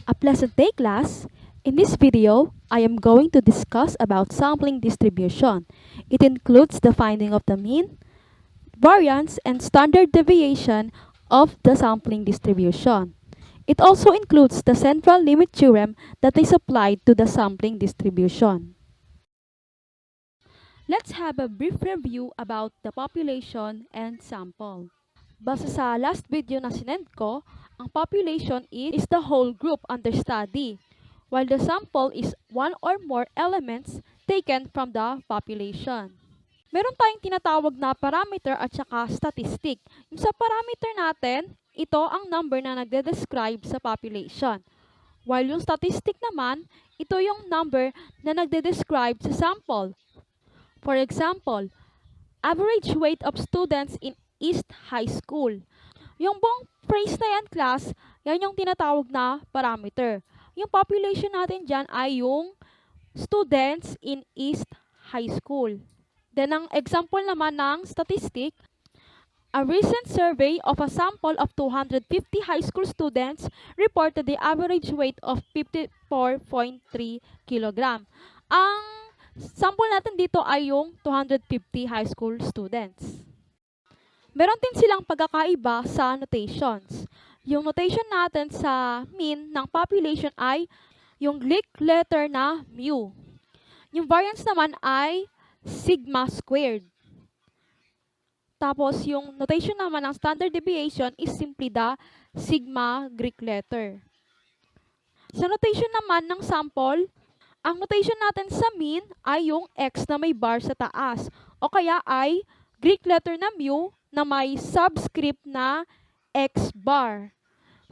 A pleasant day, class. In this video, I am going to discuss about sampling distribution. It includes the finding of the mean, variance, and standard deviation of the sampling distribution. It also includes the central limit theorem that is applied to the sampling distribution. Let's have a brief review about the population and sample. Base sa last video na sinend ko, ang population is the whole group under study, while the sample is one or more elements taken from the population. Meron tayong tinatawag na parameter at saka statistic. Yung sa parameter natin, ito ang number na nagde-describe sa population. While yung statistic naman, ito yung number na nagde-describe sa sample. For example, average weight of students in East High School. Yung buong phrase na yan, class, yan yung tinatawag na parameter. Yung population natin dyan ay yung students in East High School. Then, ang example naman ng statistic, a recent survey of a sample of 250 high school students reported the average weight of 54.3 kg. Ang sample natin dito ay yung 250 high school students. Meron din silang pagkakaiba sa notations. Yung notation natin sa mean ng population ay yung Greek letter na mu. Yung variance naman ay sigma squared. Tapos yung notation naman ng standard deviation is simply the sigma Greek letter. Sa notation naman ng sample, ang notation natin sa mean ay yung x na may bar sa taas o kaya ay Greek letter na mu na may subscript na x bar.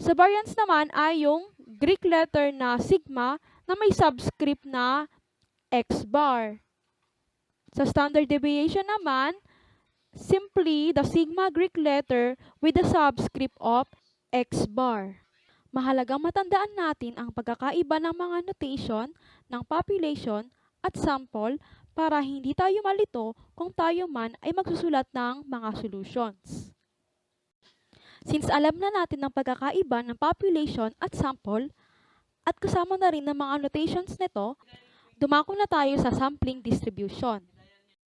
Sa variance naman ay yung Greek letter na sigma na may subscript na x bar. Sa standard deviation naman, simply the sigma Greek letter with the subscript of x bar. Mahalagang matandaan natin ang pagkakaiba ng mga notation ng population at sample para hindi tayo malito kung tayo man ay magsusulat ng mga solutions. Since alam na natin ang pagkakaiba ng population at sample, at kasama na rin ng mga notations nito, dumako na tayo sa sampling distribution.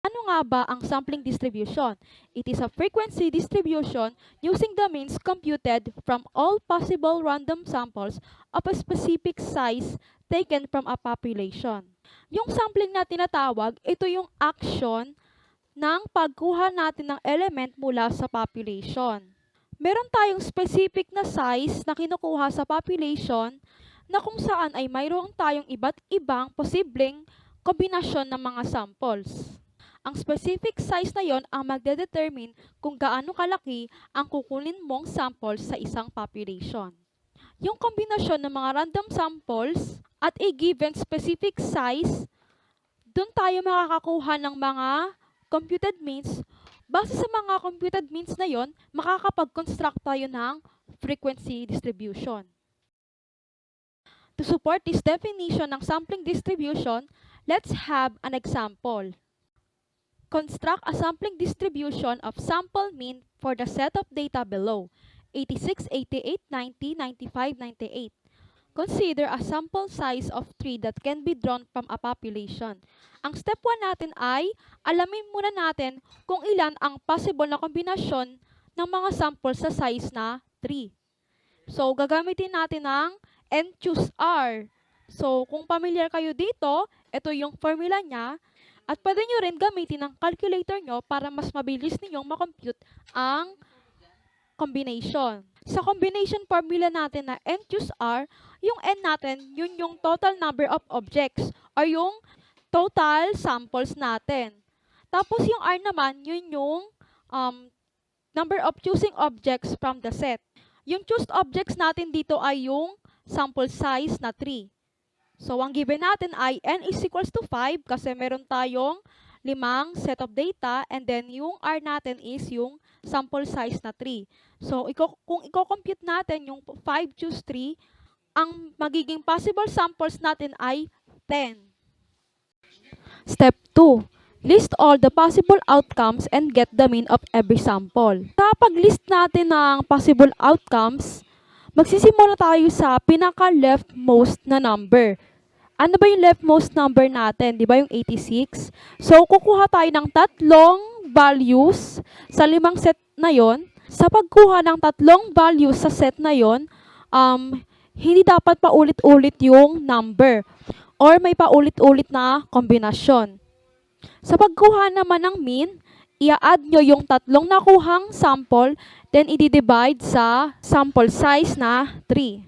Ano nga ba ang sampling distribution? It is a frequency distribution using the means computed from all possible random samples of a specific size taken from a population. Yung sampling na tinatawag, ito yung action ng pagkuha natin ng element mula sa population. Meron tayong specific na size na kinukuha sa population na kung saan ay mayroon tayong iba't ibang posibleng kombinasyon ng mga samples. Ang specific size na yon ang magdedetermine kung gaano kalaki ang kukunin mong samples sa isang population. Yung kombinasyon ng mga random samples at a given specific size, doon tayo makakakuha ng mga computed means. Base sa mga computed means na yon, makakapag-construct tayo ng frequency distribution. To support this definition ng sampling distribution, let's have an example. Construct a sampling distribution of sample mean for the set of data below, 86, 88, 90, 95, 98. Consider a sample size of 3 that can be drawn from a population. Ang step 1 natin ay, alamin muna natin kung ilan ang possible na kombinasyon ng mga samples sa size na 3. So, gagamitin natin ang N choose R. So, kung familiar kayo dito, ito yung formula niya. At pwede nyo rin gamitin ang calculator nyo para mas mabilis ninyong makompute ang combination. Sa combination formula natin na N choose R, yung N natin, yun yung total number of objects or yung total samples natin. Tapos yung R naman, yun yung number of choosing objects from the set. Yung choose objects natin dito ay yung sample size na 3. So, ang given natin ay n is equals to 5 kasi meron tayong 5 set of data and then yung R natin is yung sample size na 3. So, kung i-compute natin yung 5 choose 3, ang magiging possible samples natin ay 10. Step 2. List all the possible outcomes and get the mean of every sample. Kapag list natin ng possible outcomes, Magsisimula tayo sa pinaka-leftmost na number. Ano ba yung leftmost number natin? Di ba yung 86? So, kukuha tayo ng tatlong values sa limang set na yon. Sa pagkuha ng tatlong values sa set na yon, hindi dapat paulit-ulit yung number or may paulit-ulit na kombinasyon. Sa pagkuha naman ng mean, i-add nyo yung tatlong nakuhang sample, then i-divide sa sample size na 3.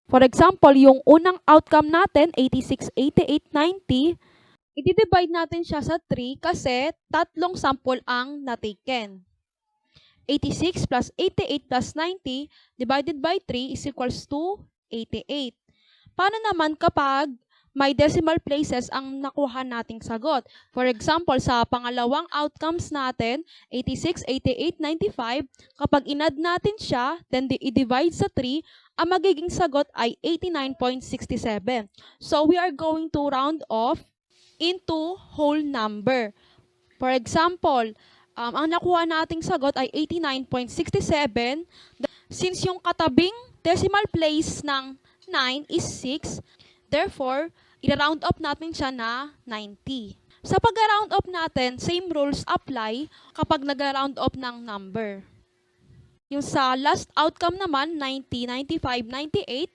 For example, yung unang outcome natin, 86, 88, 90, i-divide natin siya sa 3 kasi tatlong sample ang na-taken. 86 plus 88 plus 90 divided by 3 is equals to 88. Paano naman kapag may decimal places ang nakuha nating sagot? For example, sa pangalawang outcomes natin, 86, 88, 95, kapag inad natin siya, then i-divide sa 3, ang magiging sagot ay 89.67. So, we are going to round off into whole number. For example, ang nakuha nating sagot ay 89.67. Since yung katabing decimal place ng 9 is 6, therefore, i-round up natin siya na 90. Sa pag-round up natin, same rules apply kapag nag-round up ng number. Yung sa last outcome naman, 90, 95, 98,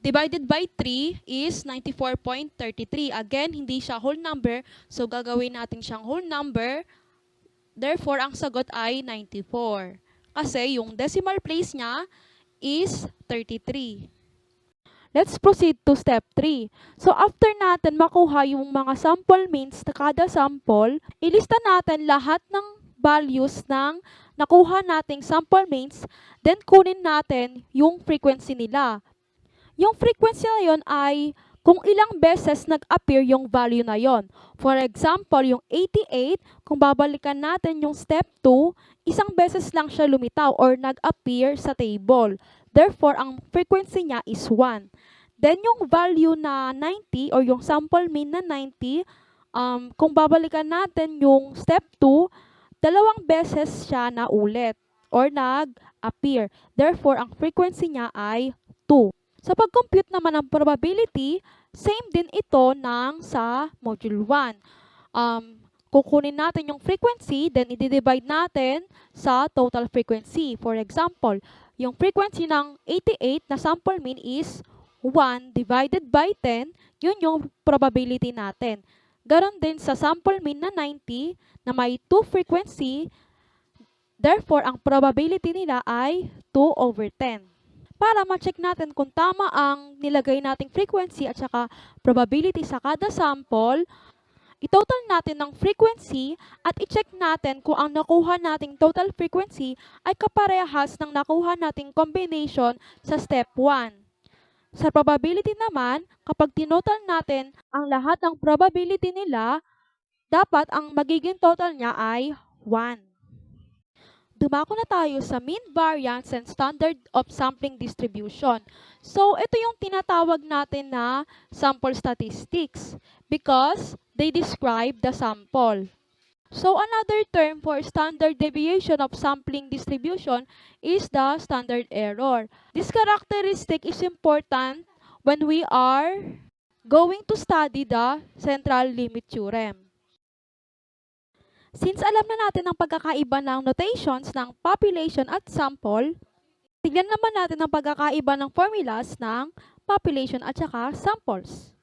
divided by 3 is 94.33. Again, hindi siya whole number, so gagawin natin siyang whole number. Therefore, ang sagot ay 94. Kasi yung decimal place niya is 33. Let's proceed to step 3. So, after natin makuha yung mga sample means na kada sample, ilista natin lahat ng values ng nakuha nating sample means, then kunin natin yung frequency nila. Yung frequency na yon ay kung ilang beses nag-appear yung value na yon. For example, yung 88, kung babalikan natin yung step 2, isang beses lang siya lumitaw or nag-appear sa table. Therefore, ang frequency niya is 1. Then, yung value na 90 or yung sample mean na 90, kung babalikan natin yung step 2, dalawang beses siya na ulit or nag-appear. Therefore, ang frequency niya ay 2. Sa pag-compute naman ng probability, same din ito ng sa module 1. Kukunin natin yung frequency, then i-divide natin sa total frequency. For example, yung frequency ng 88 na sample mean is 1 divided by 10, yun yung probability natin. Ganon din sa sample mean na 90 na may 2 frequency, therefore, ang probability nila ay 2 over 10. Para ma-check natin kung tama ang nilagay nating frequency at saka probability sa kada sample, i-total natin ng frequency at i-check natin kung ang nakuha nating total frequency ay kaparehas ng nakuha nating combination sa step 1. Sa probability naman, kapag tinotal natin ang lahat ng probability nila, dapat ang magiging total niya ay 1. Dumako na tayo sa mean, variance, and standard of sampling distribution. So, ito yung tinatawag natin na sample statistics because they describe the sample. So, another term for standard deviation of sampling distribution is the standard error. This characteristic is important when we are going to study the central limit theorem. Since alam na natin ang pagkakaiba ng notations ng population at sample, tignan naman natin ang pagkakaiba ng formulas ng population at saka samples.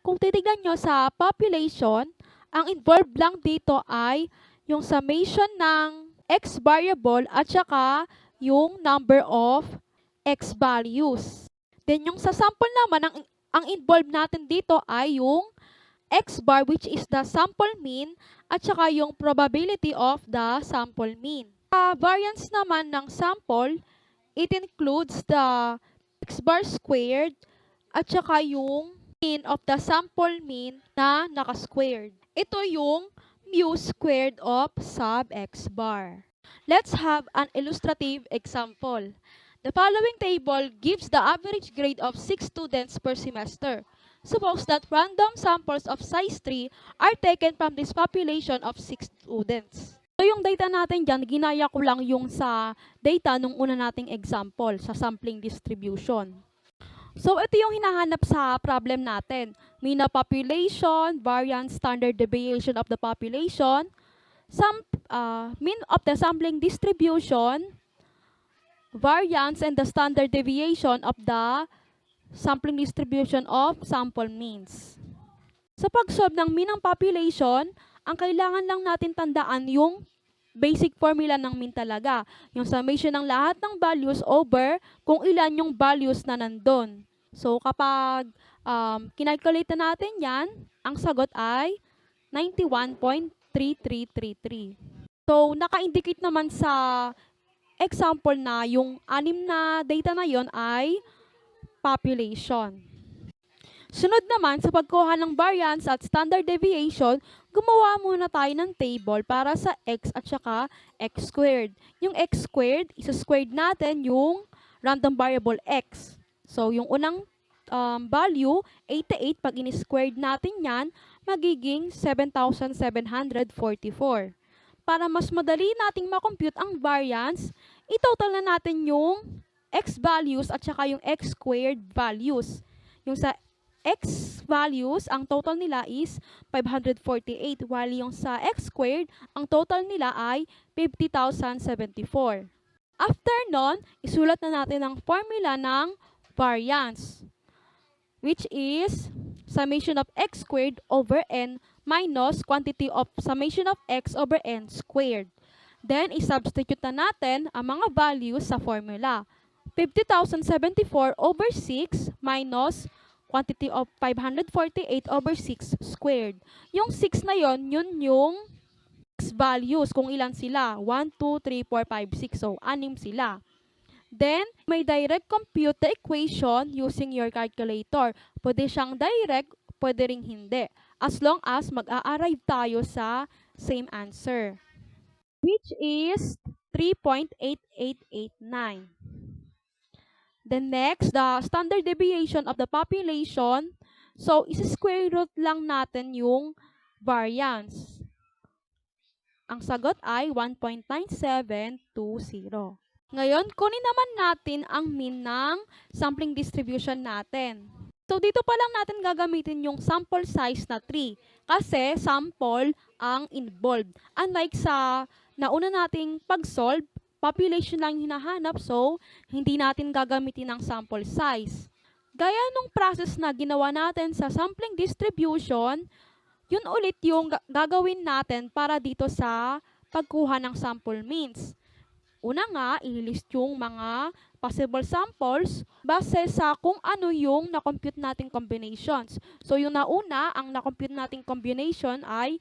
Kung titignan nyo sa population, ang involved lang dito ay yung summation ng x variable at saka yung number of x values. Then yung sa sample naman, ang involved natin dito ay yung x bar which is the sample mean at saka yung probability of the sample mean. Sa variance naman ng sample, it includes the x bar squared at saka yung mean of the sample mean na naka-squared. Ito yung mu squared of sub x bar. Let's have an illustrative example. The following table gives the average grade of 6 students per semester. Suppose that random samples of size 3 are taken from this population of 6 students. So, yung data natin dyan, ginaya ko lang yung sa data nung una nating example, sa sampling distribution. So, ito yung hinahanap sa problem natin. Mean of population, variance, standard deviation of the population, mean of the sampling distribution, variance, and the standard deviation of the sampling distribution of sample means. Sa pag-solve ng mean ng population, ang kailangan lang natin tandaan yung basic formula ng mean talaga. Yung summation ng lahat ng values over kung ilan yung values na nandun. So, kapag kinalculate na natin yan, ang sagot ay 91.3333. So, naka-indicate naman sa example na yung anim na data na yon ay population. Sunod naman, sa pagkuha ng variance at standard deviation, gumawa muna tayo ng table para sa x at saka x squared. Yung x squared, isa-squared natin yung random variable x. So, yung unang value, 88, pag in-squared natin yan, magiging 7,744. Para mas madali nating makompute ang variance, itotal na natin yung x values at saka yung x squared values. Yung sa x values, ang total nila is 548, while yung sa x squared, ang total nila ay 50,074. After nun, isulat na natin ang formula ng variance, which is summation of x squared over n minus quantity of summation of x over n squared. Then, isubstitute na natin ang mga values sa formula. 50,074 over 6 minus quantity of 548 over 6 squared. Yung 6 na yon, yun yung x values, kung ilan sila. 1, 2, 3, 4, 5, 6. So, 6 sila. Then, may direct compute the equation using your calculator. Pwede siyang direct, pwede ring hindi. As long as mag-a-arrive tayo sa same answer, which is 3.8889. Then next, the standard deviation of the population. So, isi-square root lang natin yung variance. Ang sagot ay 1.9720. Ngayon, kunin naman natin ang mean ng sampling distribution natin. So, dito pa lang natin gagamitin yung sample size na 3 kasi sample ang involved. Unlike sa nauna nating pag-solve, population lang hinahanap, so hindi natin gagamitin ang sample size. Gaya nung process na ginawa natin sa sampling distribution, yun ulit yung gagawin natin para dito sa pagkuha ng sample means. Una nga, i-list yung mga possible samples base sa kung ano yung na-compute nating combinations. So, yung nauna, ang na-compute nating combination ay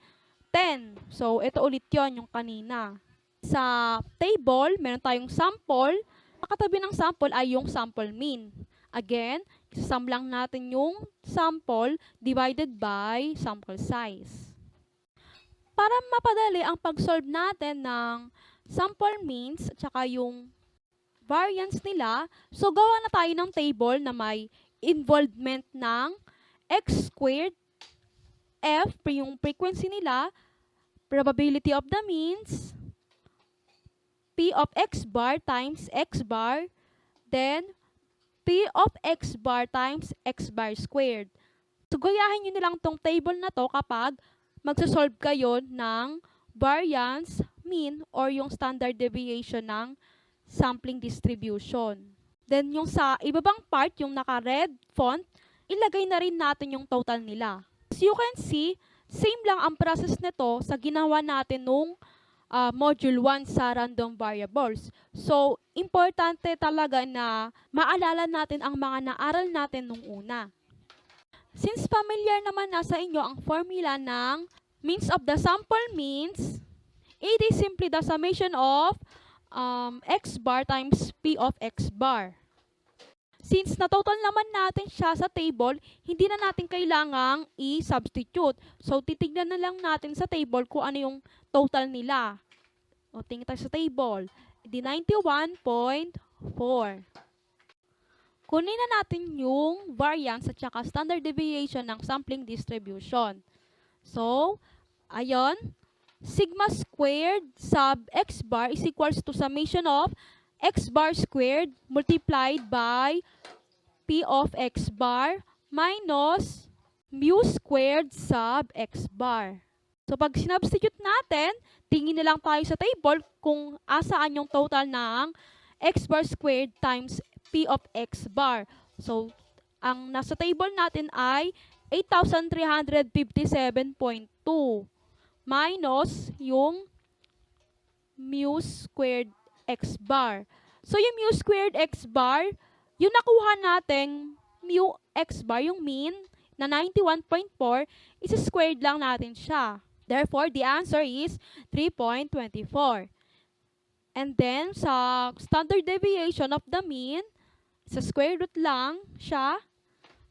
10. So, ito ulit yon yung kanina. Sa table, meron tayong sample. Nakatabi ng sample ay yung sample mean. Again, isasum lang natin yung sample divided by sample size. Para mapadali ang pag-solve natin ng sample means at saka yung variance nila, so gawa na tayo ng table na may involvement ng x squared, f, yung frequency nila, probability of the means, P of x bar times x bar, then P of x bar times x bar squared. So, gayahin nyo nilang tong table na to kapag magsasolve kayo ng variance, mean, or yung standard deviation ng sampling distribution. Then, yung sa ibabang part, yung naka-red font, ilagay na rin natin yung total nila. As you can see, same lang ang process nito sa ginawa natin nung module 1 sa random variables. So, importante talaga na maalala natin ang mga naaral natin nung una. Since familiar naman na sa inyo ang formula ng means of the sample means, it is simply the summation of x bar times p of x bar. Since na-total naman natin siya sa table, hindi na natin kailangang i-substitute. So, titignan na lang natin sa table kung ano yung total nila. O, tingin tayo sa table. Di 91.4. Kunin na natin yung variance at saka standard deviation ng sampling distribution. So, ayun. sigma squared sub x bar is equals to summation of x bar squared multiplied by p of x bar minus mu squared sub x bar. So, pag sinubstitute natin, tingin na lang tayo sa table kung asaan yung total ng x bar squared times p of x bar. So, ang nasa table natin ay 8,357.2 minus yung mu squared x bar. So, yung mu squared x bar, yung nakuha nating mu x bar, yung mean, na 91.4, is-squared lang natin siya. Therefore, the answer is 3.24. And then, sa standard deviation of the mean, sa square root lang siya.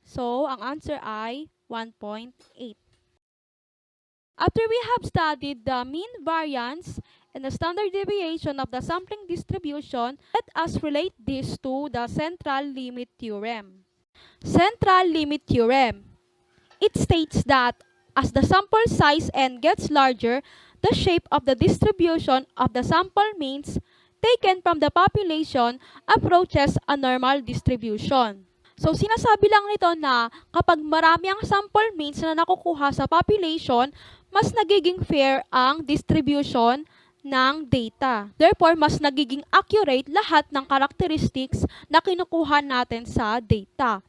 So, ang answer ay 1.8. After we have studied the mean, variance, and the standard deviation of the sampling distribution, let us relate this to the central limit theorem. Central limit theorem. It states that as the sample size n gets larger, the shape of the distribution of the sample means taken from the population approaches a normal distribution. So, sinasabi lang nito na kapag marami ang sample means na nakukuha sa population, mas nagiging fair ang distribution ng data. Therefore, mas nagiging accurate lahat ng characteristics na kinukuha natin sa data.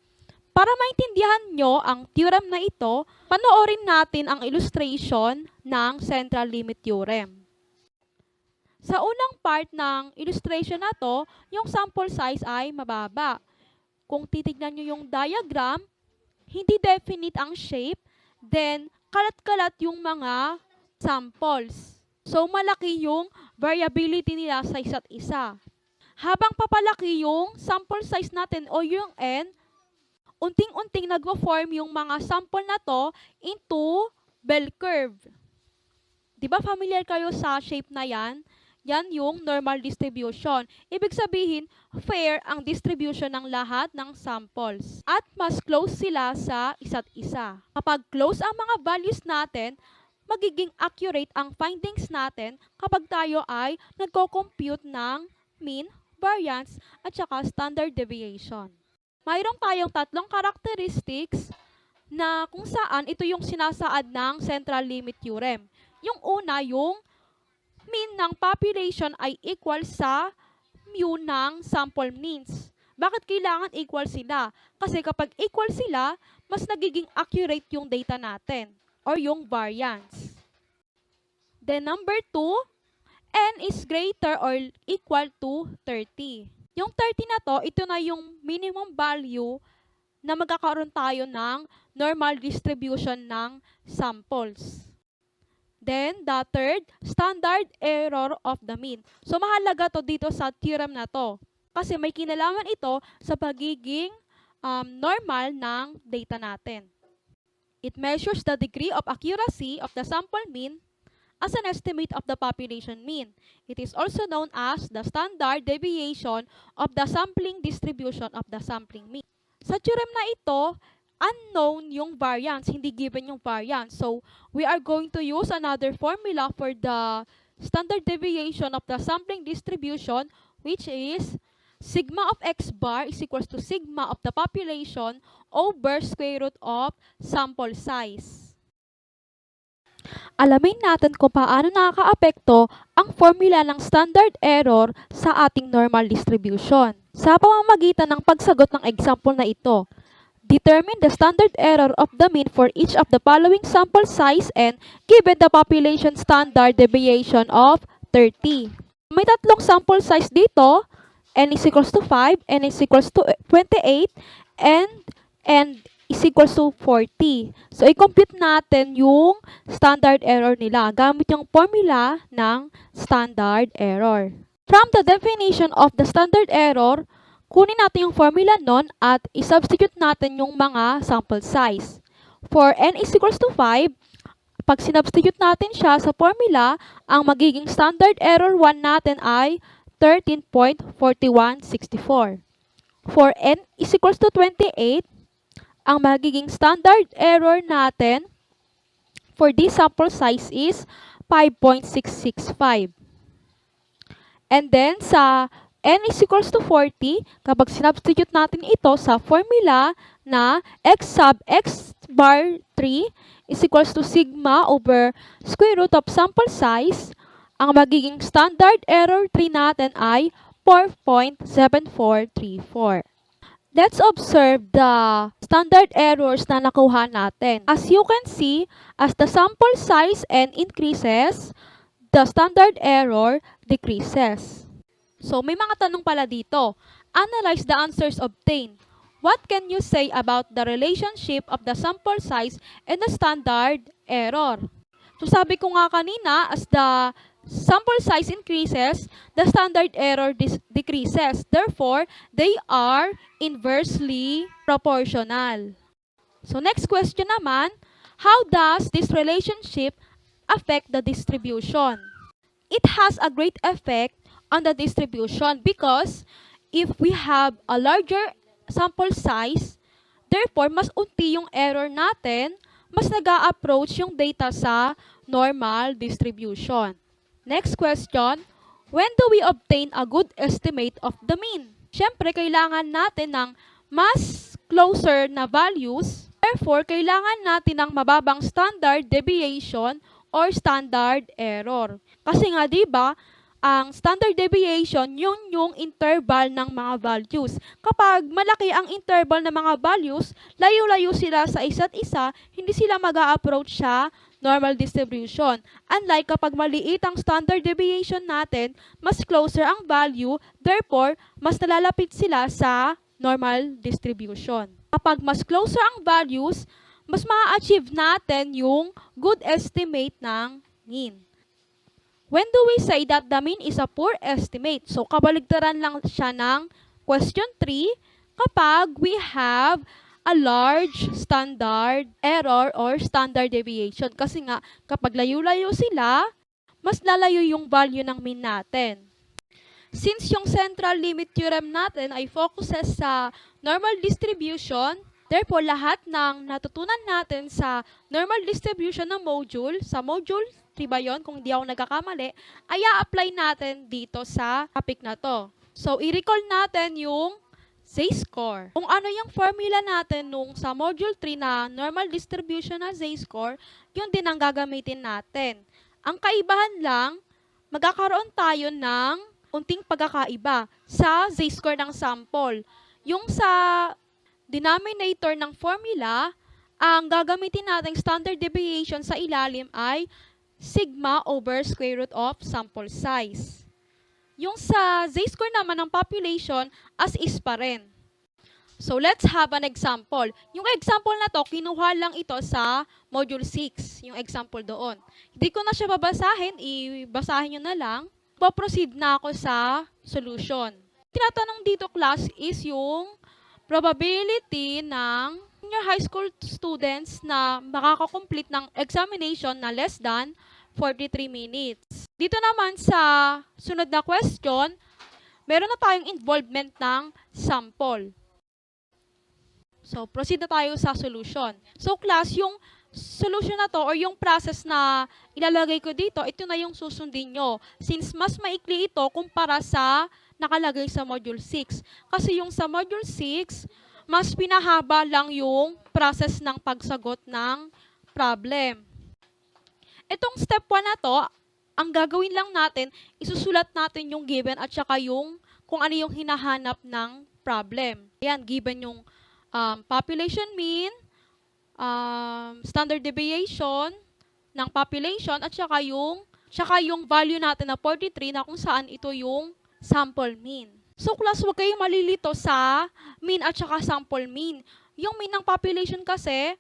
Para maintindihan nyo ang theorem na ito, panoorin natin ang illustration ng central limit theorem. Sa unang part ng illustration na to, yung sample size ay mababa. Kung titignan nyo yung diagram, hindi definite ang shape, then kalat-kalat yung mga samples. So, malaki yung variability nila sa isa't isa. Habang papalaki yung sample size natin o yung n, unting-unting nagwo-form yung mga sample na to into bell curve. Diba familiar kayo sa shape na yan? Yan yung normal distribution. Ibig sabihin, fair ang distribution ng lahat ng samples. At mas close sila sa isa't isa. Kapag close ang mga values natin, magiging accurate ang findings natin kapag tayo ay nagko-compute ng mean, variance, at saka standard deviation. Mayroon tayong tatlong characteristics na kung saan ito yung sinasaad ng central limit theorem. Yung una, yung mean ng population ay equal sa mu ng sample means. Bakit kailangan equal sila? Kasi kapag equal sila, mas nagiging accurate yung data natin or yung variance. Then number 2, n is greater or equal to 30. Yung 30 na to, ito na yung minimum value na magkakaroon tayo ng normal distribution ng samples. Then, the third, standard error of the mean. So, mahalaga to dito sa theorem na to. Kasi may kinalaman ito sa pagiging normal ng data natin. It measures the degree of accuracy of the sample mean as an estimate of the population mean. It is also known as the standard deviation of the sampling distribution of the sampling mean. Sa theorem na ito, unknown yung variance, hindi given yung variance. So, we are going to use another formula for the standard deviation of the sampling distribution, which is sigma of x bar is equals to sigma of the population over square root of sample size. Alamin natin kung paano nakakaapekto ang formula ng standard error sa ating normal distribution. Sa pamamagitan ng pagsagot ng example na ito, determine the standard error of the mean for each of the following sample size and given the population standard deviation of 30. May tatlong sample size dito, n is equals to 5, n is equals to 28, and n is equals to 40. So, i-compute natin yung standard error nila gamit yung formula ng standard error. From the definition of the standard error, kunin natin yung formula nun at i-substitute natin yung mga sample size. For n is equals to 5, pag sinubstitute natin siya sa formula, ang magiging standard error 1 natin ay 13.4164. For n is equals to 28, ang magiging standard error natin for this sample size is 5.665. And then sa n is equals to 40, kapag sinubstitute natin ito sa formula na x sub x bar 3 is equals to sigma over square root of sample size, ang magiging standard error 3 natin ay 4.7434. Let's observe the standard errors na nakuha natin. As you can see, as the sample size n increases, the standard error decreases. So, may mga tanong pala dito. Analyze the answers obtained. What can you say about the relationship of the sample size and the standard error? So, sabi ko nga kanina, as the sample size increases, the standard error decreases. Therefore, they are inversely proportional. So, next question naman, how does this relationship affect the distribution? It has a great effect on the distribution because if we have a larger sample size, therefore, mas unti yung error natin, mas nag-a-approach yung data sa normal distribution. Next question, when do we obtain a good estimate of the mean? Siyempre, kailangan natin ng mas closer na values. Therefore, kailangan natin ng mababang standard deviation or standard error. Kasi nga, di ba, ang standard deviation, yun yung interval ng mga values. Kapag malaki ang interval ng mga values, layo-layo sila sa isa't isa, hindi sila mag-a-approach sa normal distribution. Unlike kapag maliit ang standard deviation natin, mas closer ang value, therefore, mas nalalapit sila sa normal distribution. Kapag mas closer ang values, mas ma-achieve natin yung good estimate ng mean. When do we say that the mean is a poor estimate? So, kabaligtaran lang siya ng question 3 kapag we have a large standard error or standard deviation. Kasi nga, kapag layo-layo sila, mas lalayo yung value ng mean natin. Since yung central limit theorem natin ay focuses sa normal distribution, therefore, lahat ng natutunan natin sa normal distribution ng module, sa module 3 ba yun, kung di ako nagkakamali, ay a-apply natin dito sa topic na to. So, i-recall natin yung z-score. Kung ano yung formula natin nung sa module 3 na normal distribution na z-score, yun din ang gagamitin natin. Ang kaibahan lang, magkakaroon tayo ng unting pagkakaiba sa z-score ng sample. Yung sa denominator ng formula, ang gagamitin nating standard deviation sa ilalim ay sigma over square root of sample size. Yung sa z-score naman ng population, as is pa rin. So, let's have an example. Yung example na to, kinuha lang ito sa module 6, yung example doon. Hindi ko na siya babasahin, ibasahin nyo na lang. Proceed na ako sa solution. Tinatanong dito, class, is yung probability ng senior high school students na makakakomplete ng examination na less than 43 minutes. Dito naman sa sunod na question, meron na tayong involvement ng sample. So, proceed na tayo sa solution. So, class, yung solution na to or yung process na ilalagay ko dito, ito na yung susundin nyo. Since mas maikli ito kumpara sa nakalagay sa module 6. Kasi yung sa module 6, mas pinahaba lang yung process ng pagsagot ng problem. Itong step 1 na to, ang gagawin lang natin, isusulat natin yung given at saka yung kung ano yung hinahanap ng problem. Ayan, given yung population mean, standard deviation ng population at saka yung value natin na 43 na kung saan ito yung sample mean. So, class, huwag kayong malilito sa mean at saka sample mean. Yung mean ng population kasi,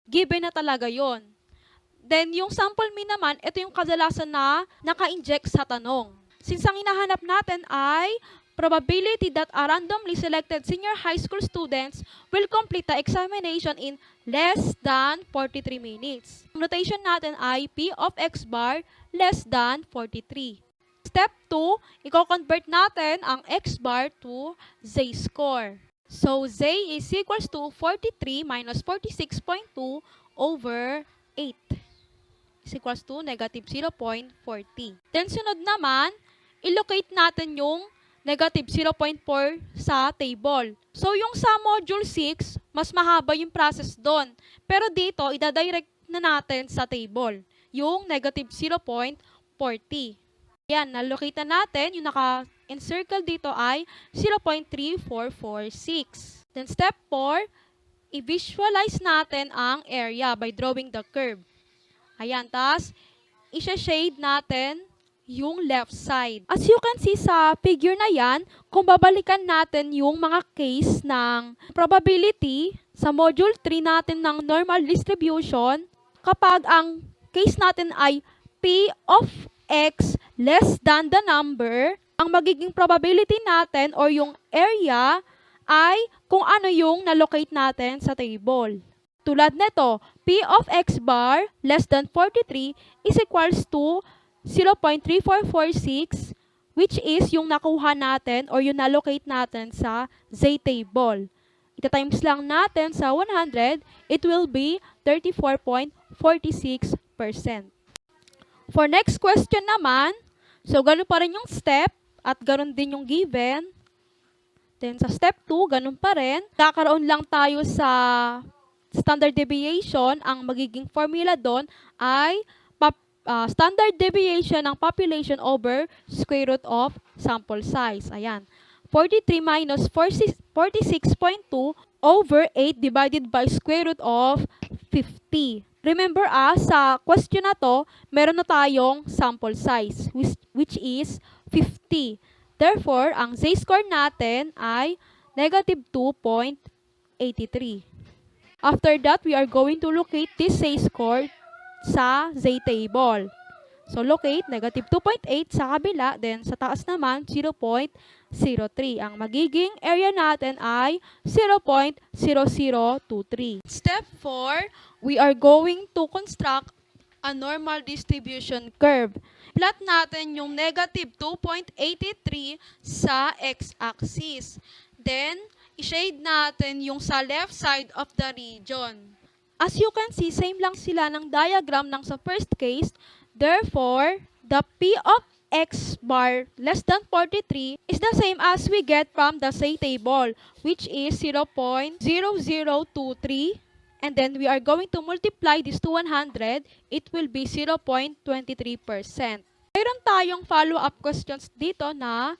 given na talaga yon. Then, yung sample mean naman, ito yung kadalasan na naka-inject sa tanong. Since ang hinahanap natin ay probability that a randomly selected senior high school students will complete the examination in less than 43 minutes. Ang notation natin ay P of X bar less than 43. Step 2, i-convert natin ang X bar to z-score. So, z is equals to 43 minus 46.2 over 8. is equals to negative 0.40. Then sunod naman, i-locate natin yung negative 0.4 sa table. So yung sa module 6, mas mahaba yung process doon. Pero dito, ida-direct na natin sa table, yung negative 0.40. Yan, na-locate na natin, yung naka-encircle dito ay 0.3446. Then step 4, i-visualize natin ang area by drawing the curve. Ayan, tas i-shade natin yung left side. As you can see sa figure na yan, kung babalikan natin yung mga case ng probability sa module 3 natin ng normal distribution, kapag ang case natin ay P of X less than the number, ang magiging probability natin or yung area ay kung ano yung na-locate natin sa table. Tulad nito, P of X bar less than 43 is equals to 0.3446, which is yung nakuha natin or yung na-locate natin sa Z table. Ita-times lang natin sa 100, it will be 34.46%. For next question naman, so ganun pa rin yung step at ganun din yung given. Then sa step 2, ganun pa rin. Kakaroon lang tayo sa standard deviation. Ang magiging formula doon ay standard deviation ng population over square root of sample size. Ayan. 43 minus 46.2 over 8 divided by square root of 50. Remember sa question na to, meron na tayong sample size, which is 50. Therefore, ang z-score natin ay negative 2.83. After that, we are going to locate this z-score sa z-table. So, locate negative 2.8 sa kabila, then sa taas naman, 0.03. Ang magiging area natin ay 0.0023. Step 4, we are going to construct a normal distribution curve. Plot natin yung negative 2.83 sa x-axis. Then, i-shade natin yung sa left side of the region. As you can see, same lang sila ng diagram ng sa first case. Therefore, the P of X bar less than 43 is the same as we get from the Z table, which is 0.0023. And then we are going to multiply this to 100. It will be 0.23%. Mayroon tayong follow-up questions dito na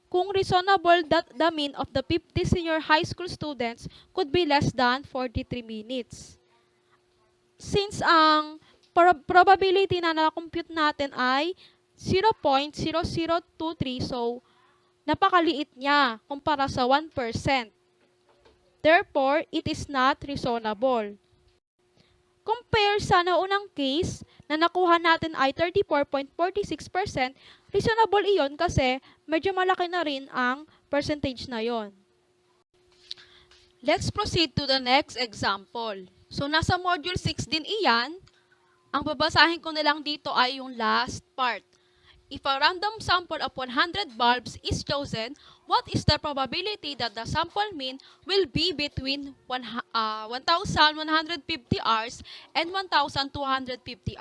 kung reasonable that the mean of the 50 senior high school students could be less than 43 minutes. Since ang probability na na-compute natin ay 0.0023, so napakaliit niya kumpara sa 1%. Therefore, it is not reasonable. Compare sa naunang case na nakuha natin ay 34.46%, reasonable iyon kasi medyo malaki na rin ang percentage na yon. Let's proceed to the next example. So, nasa module 6 din iyan. Ang babasahin ko na lang dito ay yung last part. If a random sample of 100 bulbs is chosen, what is the probability that the sample mean will be between 1,150 hours and 1,250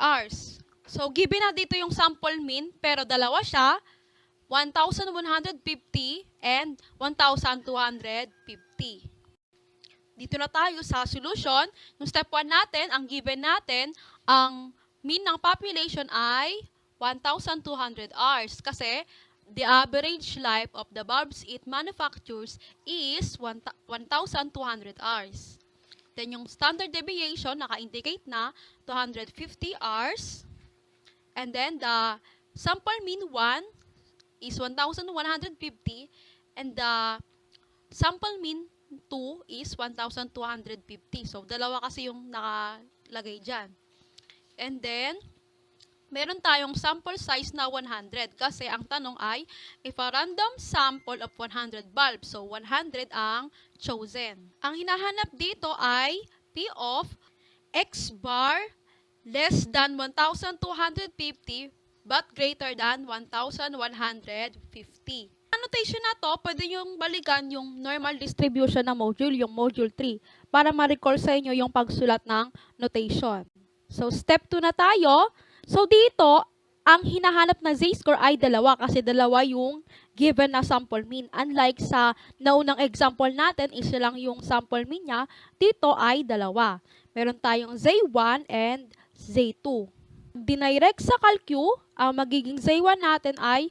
hours? So, given na dito yung sample mean, pero dalawa siya, 1,150 and 1,250. Dito na tayo sa solution. Yung step 1 natin, ang given natin, ang mean ng population ay 1,200 hours. Kasi, the average life of the bulbs it manufactures is 1,200 hours. Then, yung standard deviation, naka-indicate na 250 hours. And then, the sample mean 1 is 1,150. And the sample mean 2 is 1,250. So, dalawa kasi yung nakalagay dyan. And then, meron tayong sample size na 100 kasi ang tanong ay if a random sample of 100 bulbs, so 100 ang chosen. Ang hinahanap dito ay P of X bar less than 1,250 but greater than 1,150. Annotation na to, pwede yung balikan yung normal distribution na module, yung module 3, para ma-recall sa inyo yung pagsulat ng notation. So, step 2 na tayo. So, dito, ang hinahanap na z-score ay dalawa kasi dalawa yung given na sample mean. Unlike sa naunang example natin, isa lang yung sample mean niya, dito ay dalawa. Meron tayong z1 and z2. Dinirect sa calcu, ang magiging z1 natin ay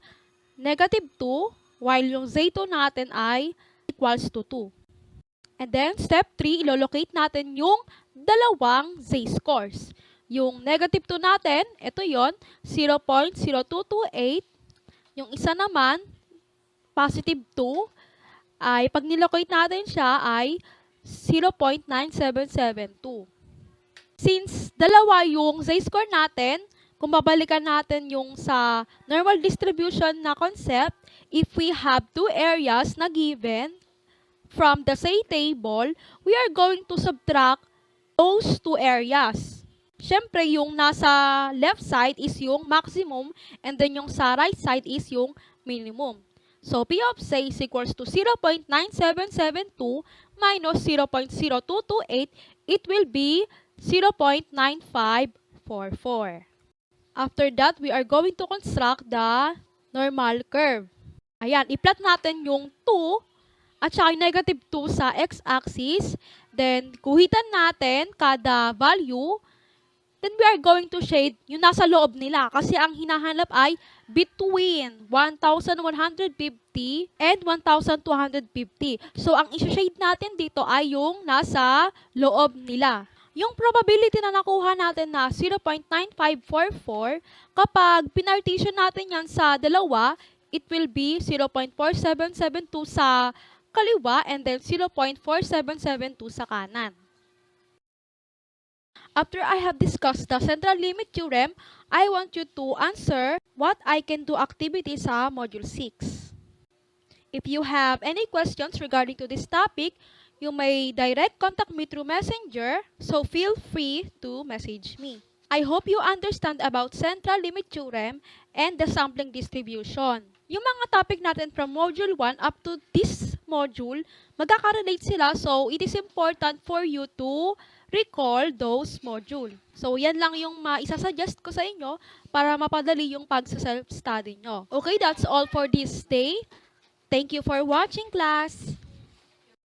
negative 2, while yung z2 natin ay equals to 2. And then, step 3, ilolocate natin yung dalawang z-scores. Yung negative 2 natin, ito yon 0.0228. Yung isa naman, positive 2, ay pag nilocate natin siya ay 0.9772. Since dalawa yung z-score natin, kung babalikan natin yung sa normal distribution na concept, if we have two areas na given from the same table, we are going to subtract those two areas. Siyempre, yung nasa left side is yung maximum and then yung sa right side is yung minimum. So, P of C is equals to 0.9772 minus 0.0228. It will be 0.9544. After that, we are going to construct the normal curve. Ayan, i-plot natin yung 2 at saka yung negative 2 sa x-axis. Then, kuhitan natin kada value. Then, we are going to shade yung nasa loob nila. Kasi ang hinahanap ay between 1,150 and 1,250. So, ang isi-shade natin dito ay yung nasa loob nila. Yung probability na nakuha natin na 0.9544, kapag pinartition natin yan sa dalawa, it will be 0.4772 sa kaliwa and then 0.4772 sa kanan. After I have discussed the central limit theorem, I want you to answer what I can do activity sa Module 6. If you have any questions regarding to this topic, you may direct contact me through Messenger, so feel free to message me. I hope you understand about central limit theorem and the sampling distribution. Yung mga topic natin from Module 1 up to this module, magkaka-relate sila, so it is important for you to recall those module. So, yan lang yung maisasuggest ko sa inyo para mapadali yung pag-self-study nyo. Okay, that's all for this day. Thank you for watching, class!